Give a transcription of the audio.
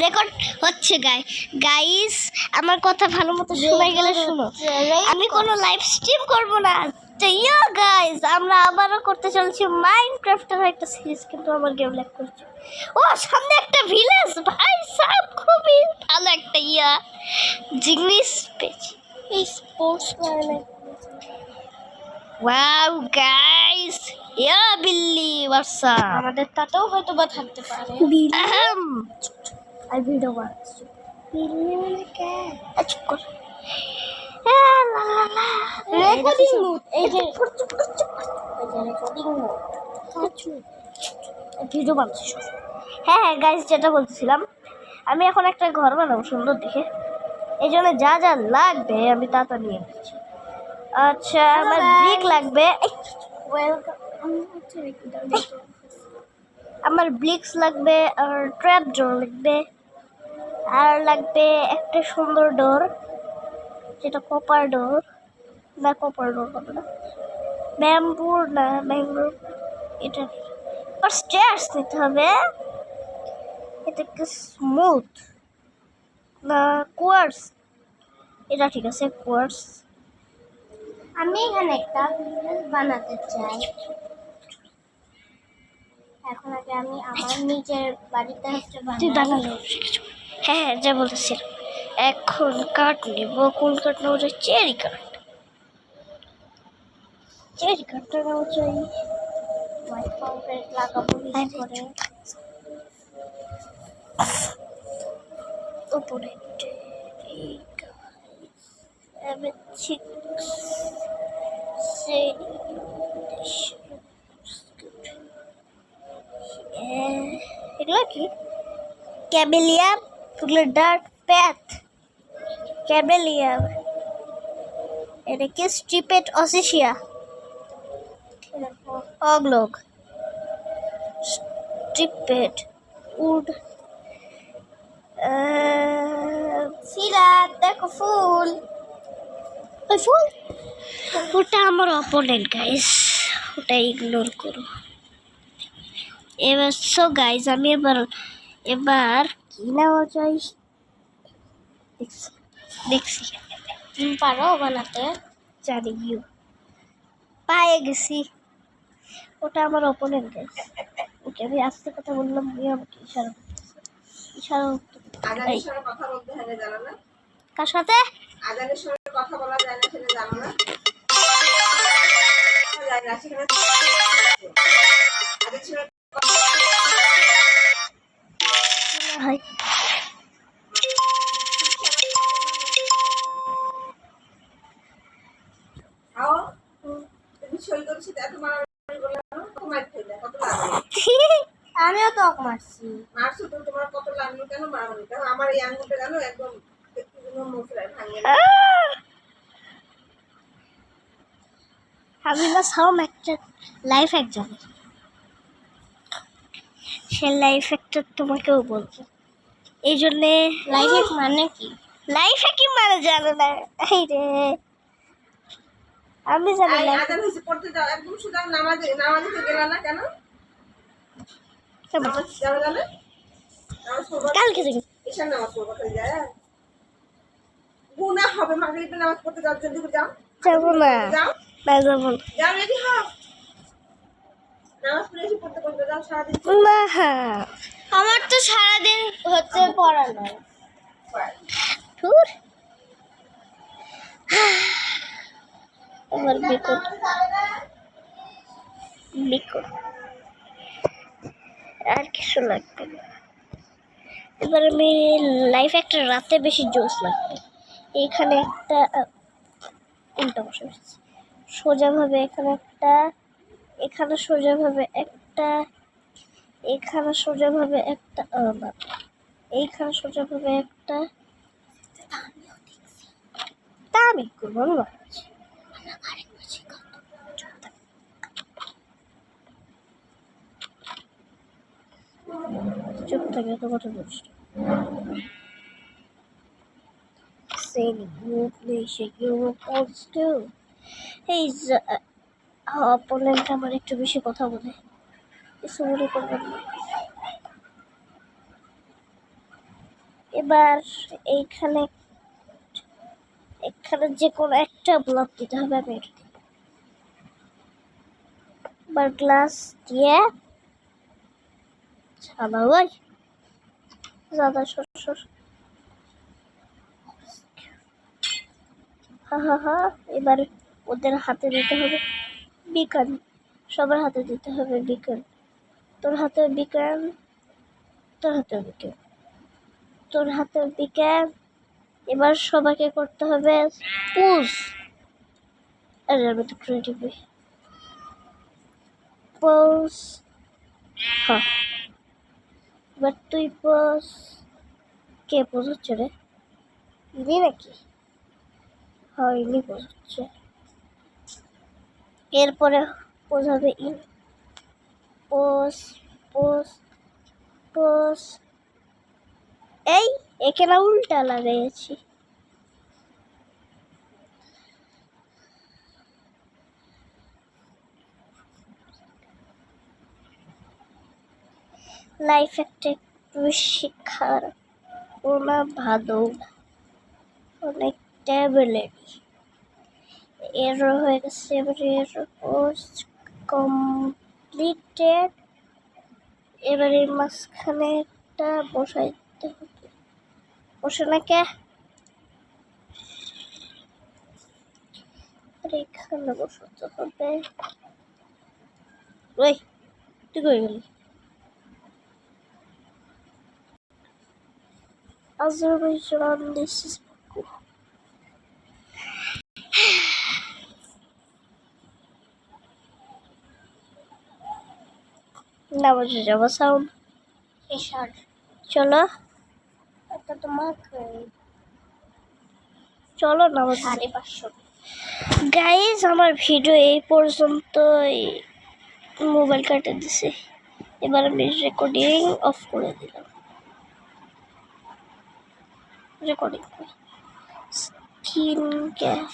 Record হচ্ছে guys, আমার কথা ভালো মতো শোনা গেলে শুনো। আমি কোনো লাইভ স্ট্রিম করব না। তো গাইস, আমরা আবারও করতে চলছি মাইনক্রাফটের একটা সিরিজ, কিন্তু আমার গেম ল্যাগ করছে। ও সামনে একটা ভিলেজ, ভাই সাহেব খুবই ভালো একটা জিনিস পেয়েছি। এই স্পোর্টস ওয়াও গাইস, বিল্লি বাসা আমাদের তাতেও হয়তো বা থাকতে পারে। আর ভিডিও বানাচ্ছি। বিল্লি মানে কে? চুপ কর। রেকর্ডিং মোড, এই যে রেকর্ডিং মোড। ভিডিও বানাচ্ছি। হ্যাঁ গাইস, যেটা বলছিলাম, আমি এখন একটা ঘর বানাবো সুন্দর দেখে। এই জন্য যা যা লাগবে আমি তা নিয়ে নিচ্ছি। আচ্ছা, আমার ব্রিক লাগবে, আমার ব্রিক্স লাগবে, আর ট্র্যাপ ডোর লাগবে, আর লাগবে একটা সুন্দর ডোর, যেটা কপার ডোর না, কপার ডোর হবে না, ব্যাম্বুর না, ব্যাম্বুর এটা। আর স্টেয়ার্স নিতে হবে, এটা কি স্মুথ না কোয়ার্স? এটা ঠিক আছে, কোয়ার্স। আমি এখানে একটা ভিলেজ বানাতে চাই। এখন আগে আমি আমার নিজের বাড়িতে বানাই। হ্যাঁ, যা বলতেছিলাম, এখন কাঠ নিব। কোন কাঠ নেবো? চেরি কাঠ। চেরি কাঠটা নেওয়া চাই। লাগাবো করে উপরে এগুলো কি? ক্যাবেলিয়াম, ডার্ক প্যাথ, ক্যাবেলিয়াম। এটা কি? স্ট্রিপেট অসিসিয়া, অগলগ, স্ট্রিপেট উড। সিরাত দেখো ফুল। ওই ফুল, ওটা আমার অপোনেন্ট গাইস, ওটা ইগনোর করো। এবার গাইস, আমি এবার কি নেওয়া যায় দেখছি। তুমি পারো বানাতে? জানি পায়ে গেছি। ওটা আমার অপোনেন্ট গাইস, ওকে আমি আস্তে কথা বললাম, আমাকে ইশারা কথা বলতে হয় না, জানো না? কার সাথে? আজানের সময় কথা বলা যায় না, সেটা জানো না? যায় না, সেখানে আজানের সময় হয়। তুমি সই করছি, এত মারামারি করলে কত মার খাইলে, কত লাগলো? আমিও তো মারছি। মারছো তো, তোমার কত লাগলো? কেন মারামারি? কেন আমার এই আঙুলটা জানো একদম মোচড়ায় ভাঙে। আমি না সাম একটা লাইফ একজন, সে লাইফ একটা তোমাকেও বলবো। এই জন্যে লাইফ মানে কি? লাইফে কি মানে জানো না? এই রে, আমি জানি না। আজান হইছে, পড়তে যাও, একদম সুদা নামাজে তো গেলা না কেন? নামাজ যাবে না? নামাজ পড়বা কালকে থেকে ঈশান নামাজ পড়বা খালি যায়। গুনাহ হবে, মাগরিবের নামাজ পড়তে যাও, জলদি করে যাও। যাবো না, যাও না যাবো না। যাও, রেডি হও, নামাজ পড়ে এসে পড়তে বলবে, যাও সারাদিন। না, আমার তো সারাদিন হচ্ছে পড়া নয়। ধুর, আমার বিকট আর কিছু লাগবে না। এবার আমি লাইফ একটা রাতে বেশি জোশ লাগবে। এখানে একটা উল্টা বসে সোজাভাবে, এখানে একটা, এখানে সোজাভাবে একটা, এখানে সোজাভাবে একটা, এইখানে সোজাভাবে একটা। তা আমি করবো না, চুপ থাকে, তো কথা বলছি। Saying Europe nation, Europe wants to. এই অপোনেন্ট আমার একটু বেশি কথা বলে, কিছু মনে করবেন না। এবার এইখানে এখানে যে কোনো একটা ব্লক দিতে হবে। আমি এটা দিব। এবার গ্লাস দিয়ে সাদা ওই সাদা সর হা। এবার ওদের হাতে দিতে হবে বিকান, সবার হাতে দিতে হবে বিকান। তোর হাতে বিকান, তোর হাতে বিকান, তোর হাতে বিকান। এবার সবাইকে করতে হবে পুশ। আরে আমি তো ক্রিয়েটিভ পোজ। হ্যাঁ, এবার তুই পোজ। কে পোজ হচ্ছে রে? ইনি নাকি? হ্যাঁ, ইনি পোজ হচ্ছে। এরপরে পোজ হবে ইন। Pose pose pose. এই এখানে উল্টা লাগাইছি। লাইফ একটা একটু শিক্ষার ওনা ভালো অনেক ট্যাবলেট এর হয়ে গেছে। এবার এর পোস্ট কমপ্লিটেড। এবার এই মাঝখানে একটা বসাই দিতে হবে। বসে নাকি এখানে বসাতে হবে। ওই তুই কই গেলি? Azerbaijan, this is cool. না বসে যাবো সাউন্ড। এসর চলো এটা তোমার চলো না 550 গাইজ, আমার ভিডিও এই পর্যন্তই। মোবাইল কাটে দিছে। এবার আমি রেকর্ডিং অফ করে দিলাম। Recording screen cap